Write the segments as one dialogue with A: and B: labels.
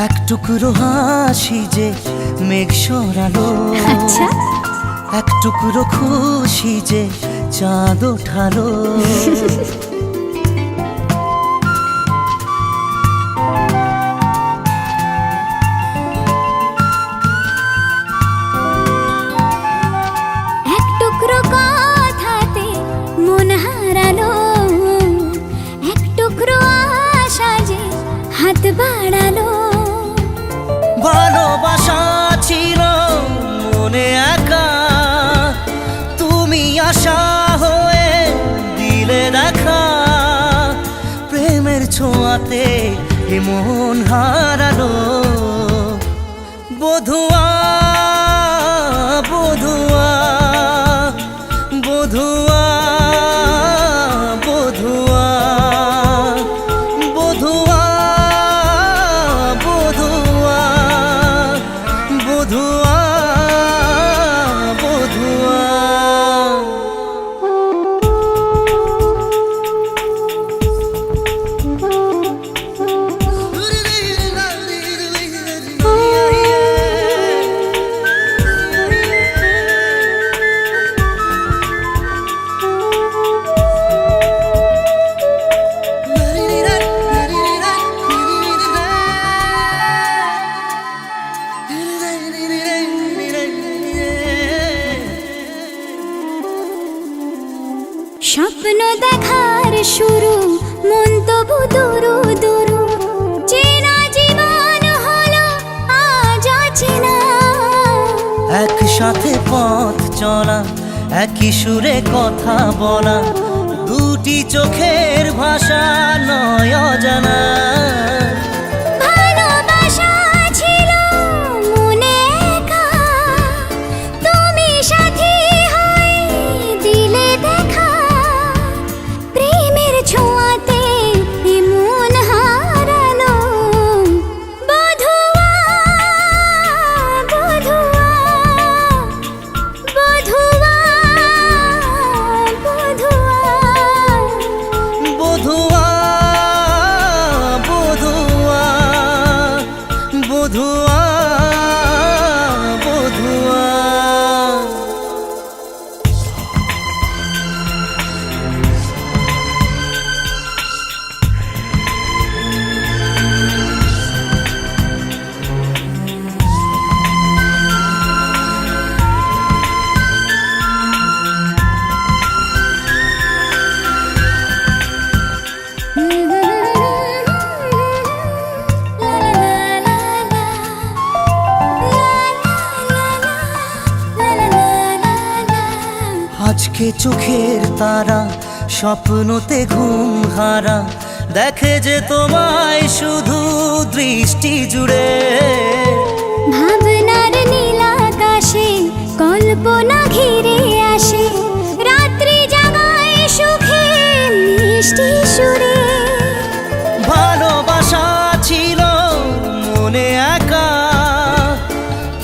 A: এক টুকরো হাসি যে মেঘ সরালো,
B: আচ্ছা
A: এক টুকরো খুশি যে চাঁদ ওঠালো।
B: এক টুকরো কথাতে মন হারালো, এক টুকরো আশা যে হাত বাড়ালো।
A: ভালোবাসা ছিল মনে একা, তুমি আশা হয়ে দিলে দেখা। প্রেমের ছোঁয়াতে এ মন হারালো। বধুয়া বধুয়া বধুয়া বধুয়া বধুয়া বধুয়া বধুয়া বধুয়া।
B: স্বপ্ন দেখার শুরু, মন তবু দুরু দুরু। চেনা জীবন হলো আজ অচেনা।
A: একসাথে পথ চলা, একই সুরে কথা বলা, দুটি চোখের ভাষা নয় অজানা।
B: ভালোবাসা ছিল মনে একা, তুমি সাথী হয়ে দিলে দেখা। প্রেমের ছোঁয়াতে এ মন হারালো। বধুয়া বধুয়া বধুয়া বধুয়া।
A: বধুয়া বধুয়া বধুয়া বধুয়া। আজকে চোখের তারা স্বপ্নতে ঘুম হারা, দেখে যে তোমায় শুধু দৃষ্টি জুড়ে।
B: ভাবনার নীল আকাশে কল্পনা ঘিরে আসে, রাত্রি জাগায় সুখে মিষ্টি সুরে।
A: ভালোবাসা ছিল মনে একা,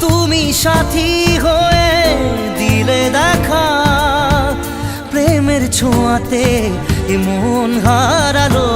A: তুমি সাথী হয়ে দিলে দেখা। প্রেমের ছোঁয়াতে এ মন হারালো।